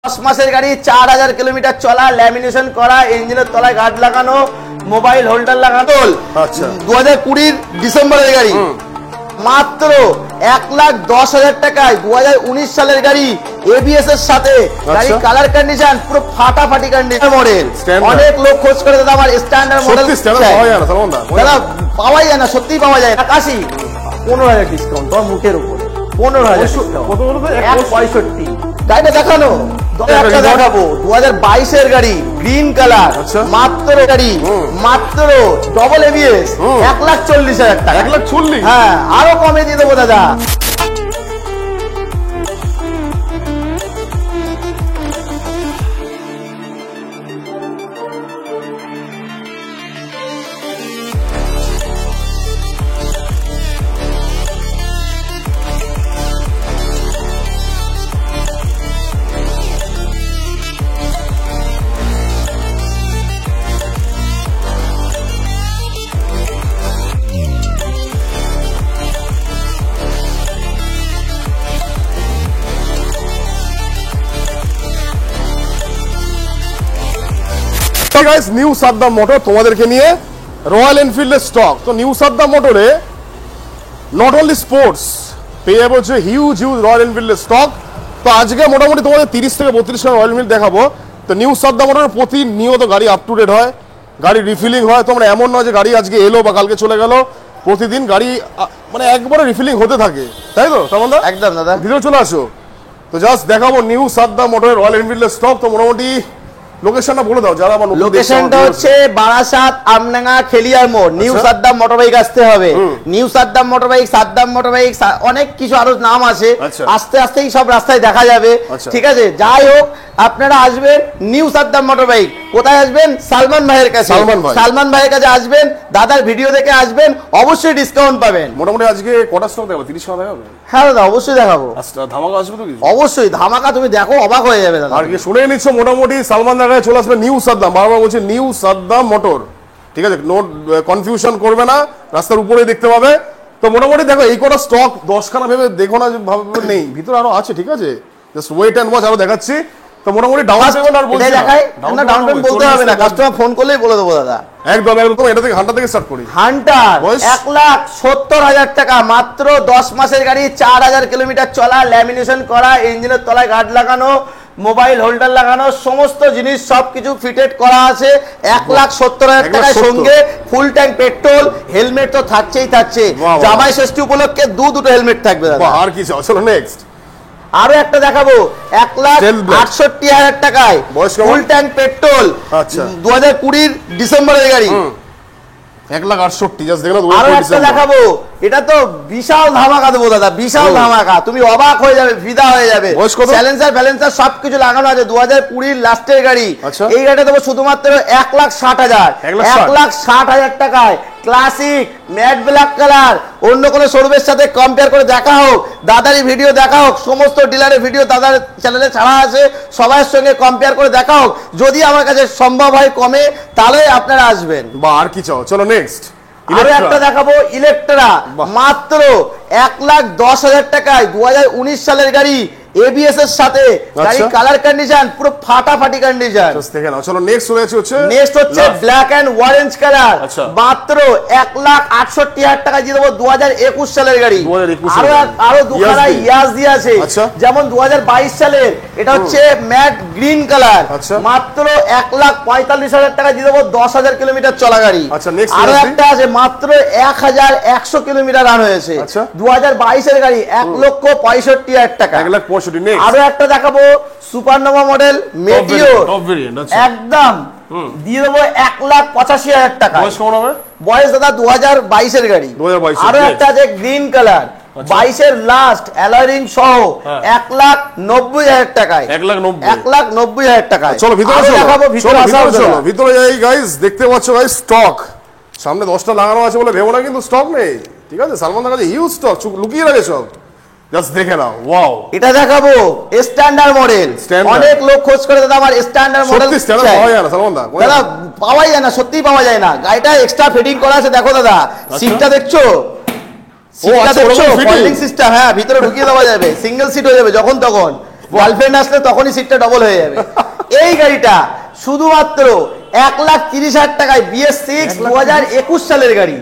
10 মাসের গাড়ি, 4000 কিলোমিটার চলা, ল্যামিনেশন করা, ইঞ্জিনের তলায় গার্ড লাগানো, মোবাইল হোল্ডার লাগানো। আচ্ছা 2020 ডিসেম্বরের গাড়ি, মাত্র 1,10,000 টাকায়। 2019 সালের গাড়ি, এবিএস এর সাথে, গাড়ি কালার কন্ডিশন পুরো ফাটাফাটি কন্ডিশন মডেল। অনেক লোক খোঁজ করে দাদা আমার স্ট্যান্ডার্ড মডেল দাদা পাওয়াই যায় না, সত্যিই পাওয়া যায় না। 15,000 ডিসকাউন্ট তোর মুখের উপর, 15,000 গাড়িটা দেখানো। দেখাবো 2022 এর গাড়ি, গ্রিন কালার, মাত্র গাড়ি, মাত্র ডবল এবিএস, 1,40,000 টাকা। 1,40,000? হ্যাঁ, আরো কমে দিয়ে দেবো দাদা। গাইস, নিউ সাদ্দাম মোটর তোমাদেরকে নিয়ে রয়্যাল এনফিল্ডের স্টক। তো নিউ সাদ্দাম মোটরে নট অনলি স্পোর্টস পেয়ে যাবে হচ্ছে হিউজ রয়্যাল এনফিল্ডের স্টক। তো আজকে মোটামুটি তোমাদের 30 থেকে 32 রয়্যাল এনফিল্ড দেখাবো। তো নিউ সাদ্দাম মোটরের প্রতিনিয়ত গাড়ি আপ টু ডেট হয়, গাড়ি রিফিলিং হয়। তোমরা এমন নয় যে গাড়ি আজকে এলো বা কালকে চলে গেল, প্রতিদিন গাড়ি মানে একবারে রিফিলিং হতে থাকে, তাই তো সামন্দা? একদম দাদা, ভিডিও চলে আসো। তো জাস্ট দেখাবো নিউ সাদ্দাম মোটরের রয়্যাল এনফিল্ডের স্টক। তো মোটামুটি লোকেশনটা বলে দাও যারা আমার। লোকেশনটা হচ্ছে বারাসাত, আমডাঙ্গা, খেলিয়ার মোড়। নিউ সাদ্দাম মোটরবাইক আসতে হবে। New Saddam motorbike, Saddam motorbike, অনেক কিছু আরো নাম আছে, আস্তে আস্তেই সব রাস্তায় দেখা যাবে। ঠিক আছে, যাই হোক আপনারা আসবেন নিউ সাদ্দাম মোটরবাইক। কোথায় আসবেন? সালমান ভাইয়ের কাছে। সালমান ভাইয়ের কাছে আসবেন, দাদার ভিডিও দেখে আসবেন, অবশ্যই ডিসকাউন্ট পাবেন। মোটামুটি আজকে কটা স্টক দেখাবো? 30 টাকা দেখাবো? হ্যাঁ দাদা, অবশ্যই দেখাবো। ধামাকা আসবে তো? অবশ্যই ধামাকা, তুমি দেখো অবাক হয়ে যাবে দাদা। আর কি শুনে নিচ্ছ, মোটামুটি সালমান দাদা চলে আসবে নিউ সাদ্দাম। বারবার বলছে নিউ সাদ্দাম মোটর, ঠিক আছে? নোট কনফিউশন করবে না, রাস্তার উপরেই দেখতে পাবে। তো মোটামুটি দেখো এই কটা স্টক 10 খানা ভেবে দেখো না, ভাবে নেই, ভিতরে আরো আছে। ঠিক আছে, জাস্ট ওয়েট এন্ড ওয়াচ, আরো দেখাচ্ছি। তো মোটামুটি ডাউন পেমেন্ট আর বলছি দেখাই না, ডাউন পেমেন্ট বলতে হবে না, কাস্টমার ফোন করলেই বলে দেবো দাদা। একদম একদম। এটা থেকে হান্টার থেকে স্টার্ট করি। হান্টার 1,70,000 টাকা, মাত্র 10 মাসের গাড়ি, 4000 কিলোমিটার চলা, ল্যামিনেশন করা, ইঞ্জিনের তলায় গার্ড লাগানো, মোবাইল হোল্ডার লাগানো, সমস্ত জিনিস সবকিছু ফিটেড করা আছে। 1,70,000 টাকায় সঙ্গে ফুল ট্যাঙ্ক পেট্রোল, হেলমেট তো থাকছেই থাকছে। জামাই ষষ্ঠী উপলক্ষে দুটো হেলমেট থাকবে দাদা। আর কি চাও? চলো নেক্সট আরো একটা দেখাবো 1,68,000 টাকায়, ফুল ট্যাঙ্ক পেট্রোল। আচ্ছা 2020 ডিসেম্বরের গাড়ি, 1,68,000 জাস্ট দেখলাম। আরো একটা দেখাবো, এটা তো বিশাল ধামাকা দেবো দাদা, বিশাল ধামাকা, তুমি অবাক হয়ে যাবে, ফিদা হয়ে যাবে। ব্যালেন্সার সবকিছু লাগানো আছে, 2020 লাস্টের গাড়ি। এই গাড়িটা দেবো শুধুমাত্র 1,60,000, 1,60,000 টাকায়। ক্লাসিক ম্যাট ব্ল্যাক কালার, অন্য কোনো শোরুমের সাথে কম্পেয়ার করে দেখা হোক, দাদারই ভিডিও দেখা হোক, সমস্ত ডিলারের ভিডিও দাদার চ্যানেলে ছাড়া আছে, সবার সঙ্গে কম্পেয়ার করে দেখা হোক। যদি আমার কাছে সম্ভব হয় কমে, তাহলে আপনারা আসবেন। বা আর কি চাও? চলো নেক্সট আরো একটা দেখাবো ইলেকট্রা, মাত্র 1,10,000 টাকায়। 2019 সালের গাড়ি, এবিএস এর সাথে, গাড়ি কালার কন্ডিশন পুরো ফাটাফাটি কন্ডিশন। দেখে নাও। চলো নেক্সট হচ্ছে নেক্সট হচ্ছে ব্ল্যাক এন্ড অরেঞ্জ কালার, মাত্র 1,68,000 টাকা দিয়ে দেবো। 2021 সালের গাড়ি, আরো দুখানা ইয়াস দিয়ে আছে। যেমন 2022 সালের, এটা হচ্ছে ম্যাট গ্রিন কালার, মাত্র 1,45,000 টাকা দিয়ে দেবো। 10,000 কিলোমিটার চলা গাড়ি। আরো একটা আছে, মাত্র 1,100 কিলোমিটার রান হয়েছে। 2022 এর গাড়ি, 1,65,000 টাকা। আরো একটা দেখাবো সুপারনোভা মডেল মেটিওর, একদম দিয়ে দেবো 1,85,000 টাকা। বয়স দাদা 2022 এর গাড়ি। আরো একটা আছে গ্রিন কালার, 22 এর লাস্ট, অ্যালয় সহ, 1,90,000 টাকায়। 1,90,000 টাকায়। চলো ভিতরে দেখাবো, ভিতরে যাই গাইস। দেখতে পাচ্ছ গাইস স্টক সামনে 10টা লাগানো আছে বলে ভেবো না, কিন্তু স্টক নেই। ঠিক আছে, সালমানের কাছে হিউজ স্টক, লুকিয়ে রাখে সব। জাস্ট দেখে নাও। ওয়াও, এটা দেখাবো স্ট্যান্ডার্ড মডেল। অনেক লোক খোঁজ করে দাদা আমার স্ট্যান্ডার্ড মডেল। সত্যি স্ট্যান্ডার্ড পাওয়া যায় না সালমান দা, দাদা পাওয়াই যায় না, সত্যি পাওয়া যায় না। গাড়িটা এক্সট্রা ফিটিং করা আছে, দেখো দাদা, সিটটা দেখছো? সিটটা দেখছো? ফোল্ডিং সিস্টেম, হ্যাঁ, ভিতরে ঢুকিয়ে দেওয়া যাবে, সিঙ্গেল সিট হয়ে যাবে যখন তখন। গার্লফ্রেন্ড আসলে তখনই সিটটা ডবল হয়ে যাবে। এই গাড়িটা শুধুমাত্র 1,30,000 টাকায় BS6 2021 সালের গাড়ি,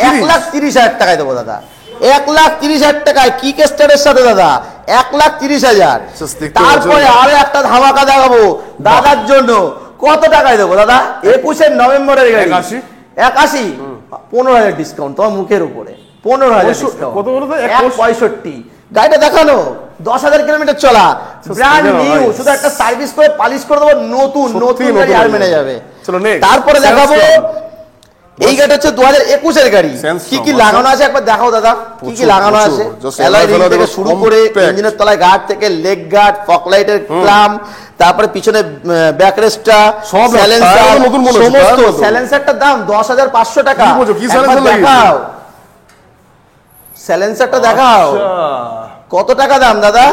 1,30,000 টাকায় দেবো দাদা, 1,30,000 টাকায় কিক স্টারের সাথে দাদা, 1,30,000। তারপরে আরো একটা ধামাকা দেখাবো দাদার জন্য। কত টাকায় দেবো দাদা? 21 নভেম্বরের গাড়ি, 81, 15,000 ডিসকাউন্ট তোমার মুখের উপরে, 15,000 ডিসকাউন্ট, 165। গাড়িটা দেখানো 10,000 কিলোমিটার চলা, ব্র্যান্ড নিউ, শুধু একটা সার্ভিস করে পালিশ করে দেবো, নতুন নতুন গাড়ি আর মেনে যাবে। তারপরে দেখাবো এই গাড়িটা হচ্ছে 2021 এর গাড়ি। কি কি লাগানো আছে একবার দেখাও দাদা, কি কি লাগানো আছে। অ্যালয় রিং থেকে শুরু করে ইঞ্জিনের তলায় গার্ড থেকে লেগ গার্ড, ফগ লাইটের ক্লাম্প, তারপরে পিছনে ব্যাকরেস্টটা, সাইলেন্সার, সমস্ত। সাইলেন্সারটার দাম 10,500 টাকা। দেখাও সাইলেন্সারটা, দেখাও কত টাকা দাম দাদা?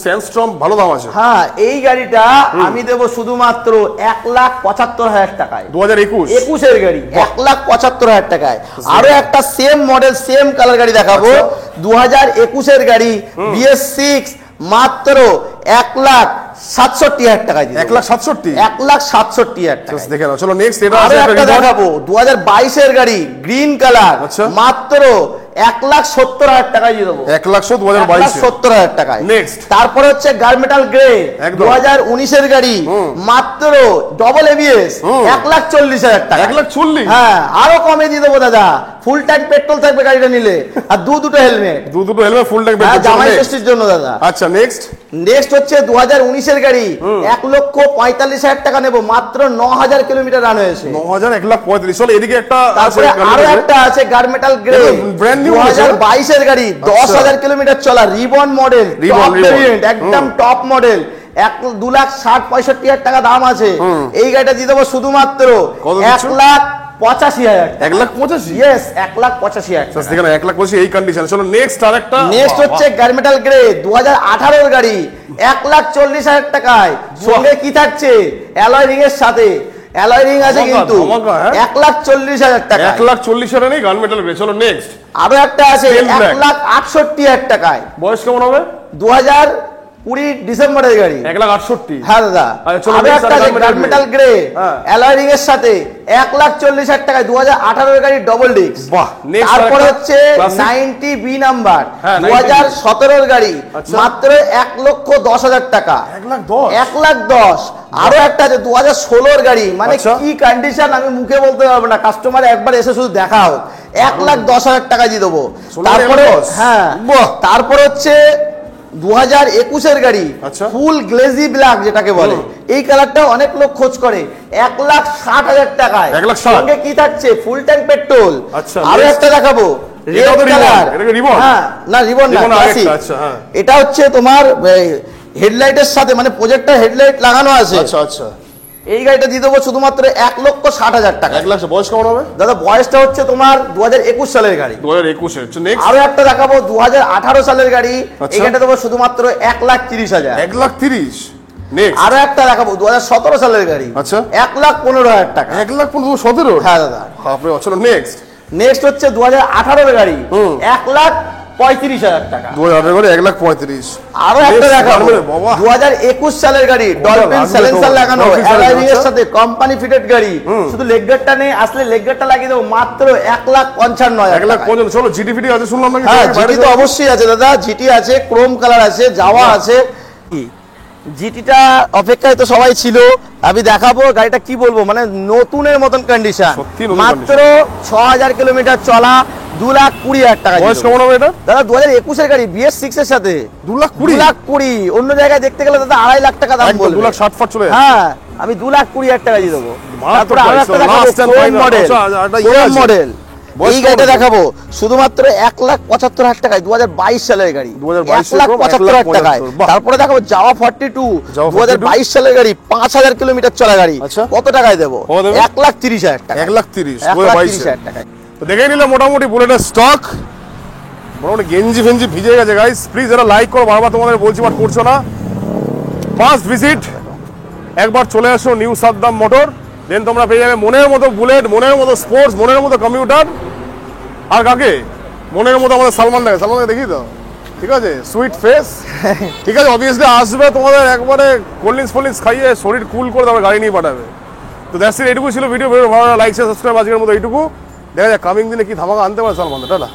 স্যান্ডস্টর্ম ভালো দাম আছে। হ্যাঁ, এই গাড়িটা আমি দেবো শুধুমাত্র 1,75,000 টাকায়, 2021 এর গাড়ি, 1,75,000 টাকায়। আরো একটা সেম মডেল সেম কালার গাড়ি দেখাবো, 2021 এর গাড়ি, BS6, মাত্র 1,67,000 টাকায়। 1,67,000 টাকা। দেখে নাও, চলো নেক্সট এটা একটা দেখাবো 2022 এর গাড়ি, গ্রিন কালার, মাত্র 1,70,000 টাকায় দিয়ে দেবো, 1,70,000 টাকায়। তারপরে হচ্ছে গার্মেটাল গ্রে, 2019 এর গাড়ি, মাত্র ডবল ABS, 1,40,000 টাকা। 1,40,000? হ্যাঁ, আরো কমে দিয়ে দেবো দাদা, ফুল ট্যাঙ্ক পেট্রোল থাকবে গাড়িটা নিলে, আর দুটো হেলমেট, ফুল ট্যাঙ্ক পেট্রোল জামাই ষষ্ঠীর জন্য দাদা। আচ্ছা নেক্সট হচ্ছে 2019 এর গাড়ি, 1,45,000 টাকা নেবো, মাত্র 9,000 কিলোমিটার রান হয়েছে। 9,000, 1,45,000। চলো এদিকে একটা, তারপরে আরো একটা আছে গার্মেটাল গ্রে, 2022 এর গাড়ি, 10,000 কিলোমিটার চলা, রিবন মডেল, টপ ভেরিয়েন্ট, একদম টপ মডেল, 2,60,65,000 টাকা দাম আছে। এই গাড়িটা দিয়ে দেবো শুধুমাত্র 1,85,000। 1,85,000? ইয়েস, 1,85,000। দেখেন 1,85,000 এই কন্ডিশন। চলো নেক্সট আরেকটা। নেক্সট হচ্ছে গার্মেটাল গ্রে, 2018 এর গাড়ি, 1,40,000 টাকায়। সঙ্গে কি থাকছে? অ্যালয় রিং এর সাথে, অ্যালয় রিং আছে কিন্তু, 1,40,000 টাকা। 1,40,000 নেই গার্মেটাল গ্রে। চলো নেক্সট আরো একটা আছে 1,68,000 টাকায়। বয়স কেমন হবে? 2020 ডিসেম্বরের গাড়ি, 1,68,000। হ্যাঁ দাদা। আরো একটা আছে গার্মেটাল গ্রে, অ্যালয় রিং এর সাথে, 1,40,000 টাকায়, 2018 এর গাড়ি, ডবল ডিস্ক। তারপর হচ্ছে 90B নাম্বার, 2017 এর গাড়ি, মাত্র 1,10,000 টাকা। 1,10,000। আরো একটা আছে 2016 এর গাড়ি, মানে কি কন্ডিশন আমি মুখে বলতে পারবো না, কাস্টমার একবার এসে শুধু দেখাও, 1,10,000 টাকা দিয়ে দেবো। তারপরে হ্যাঁ, তারপর হচ্ছে 2021 এর গাড়ি, ফুল গ্লেজি ব্ল্যাক যেটাকে বলে, এই কালারটা অনেক লোক খোঁজ করে, 1,60,000 টাকায়। সঙ্গে কি থাকছে? Full tank petrol. আরো একটা দেখাবো রেড কালার, হ্যাঁ না রিবন না, এটা হচ্ছে তোমার হেডলাইটের সাথে, মানে প্রজেক্টর হেডলাইট লাগানো আছে। আচ্ছা। এই গাড়িটা দিয়ে দেবো শুধুমাত্র 1,60,000 টাকা। 1,00,000। বয়স কেমন হবে দাদা? বয়সটা হচ্ছে তোমার 2021 সালের গাড়ি, 2021 এর। আরো একটা দেখাবো 2018 সালের গাড়ি, এই গাড়িটা দেবো শুধুমাত্র 1,30,000। 1,30,000। আরো একটা দেখাবো 2017 সালের গাড়ি, 1,15,000 টাকা। 1,15,000? হ্যাঁ দাদা। চলো নেক্সট হচ্ছে 2018 এর গাড়ি, 1,35,000 টাকা। 2018 গাড়ি, 1,35,000। আরো একটা দেখাবো 2021 সালের গাড়ি, ডলফিন সাইলেন্সার লাগানো, অ্যালয় রিং এর সাথে, কোম্পানি ফিটেড গাড়ি, শুধু লেগ গার্ডটা নেই, আসলে লেগ গার্ডটা লাগিয়ে দেবো মাত্র 1,55,000। 1,55,000। চলো জিটি ফিটি আছে শুনলাম নাকি? হ্যাঁ, জিটি তো অবশ্যই আছে দাদা, জিটি আছে, ক্রোম কালার আছে, যাওয়া আছে। জিটিটা অপেক্ষায় তো সবাই ছিল, আমি দেখাবো গাড়িটা, কি বলবো, মানে নতুনের মতন কন্ডিশন, মাত্র 6,000 কিলোমিটার চলা, 2,20,000 টাকা। বয়স কেমন হবে এটা দাদা? 2021 এর গাড়ি, BS6 এর সাথে, 2,20,000। অন্য জায়গায় দেখতে গেলে দাদা 2.5 লাখ টাকা দাম বলবে, 2,60,000 চলে। হ্যাঁ, আমি 2,20,000 টাকা দিয়ে দেবো। তারপরে আরো একটা দেখাবো মডেল, এই গাড়িটা দেখাবো শুধুমাত্র 1,75,000 টাকায়, 2022 সালের গাড়ি, 1,75,000 টাকায়। তারপরে দেখাবো জাওয়া 42, 2022 সালের গাড়ি, 5,000 কিলোমিটার চলা গাড়ি, কত টাকায় দেবো? 1,30,000 টাকা। 1,30,000 টাকায়। তো দেখে নিলাম মোটামুটি বুলেটের স্টক, মোটামুটি গেঞ্জি ফেঞ্জি ভিজে গেছে গাইস। প্লিজ এরা লাইক করো, বারবার তোমাদের বলছি বাট করছো না। ফার্স্ট ভিজিট, একবার চলে আসো নিউ সাদ্দাম মোটর, দেন তোমরা পেয়ে যাবে মনের মতো বুলেট, মনের মতো স্পোর্টস, মনের মতো কমিউটার, আর কাকে মনের মতো আমাদের সালমান দেখি তো ঠিক আছে, সুইট ফেস। ঠিক আছে, অবভিয়াসলি আসবে তোমাদের একবারে কোল্ড ড্রিঙ্কস খাইয়ে শরীর কুল করে তারপর গাড়ি নিয়ে পাঠাবে। তো দ্যাটস ইট, এইটুকু ছিল ভিডিও। ভালো লাইক শেয়ার সাবস্ক্রাইব আজকের মতো এইটুকু। দেখা যাক কামিং দিনে কি ধামাকা আনতে পারে সালমান। টাটা।